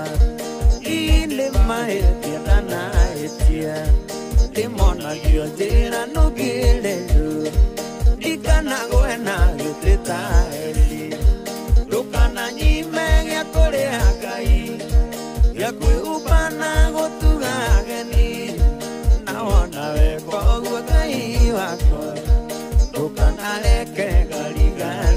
yakwa ile maetia danaetia limonagio njĩra nũgĩrĩru ikanagwena gĩtĩtaĩri ndũkananyime gĩa kũrĩa Ngai gĩa kwĩhumba na gũtuga ageni na wona weka ũguo Ngai wakwa ndũkanareke garigari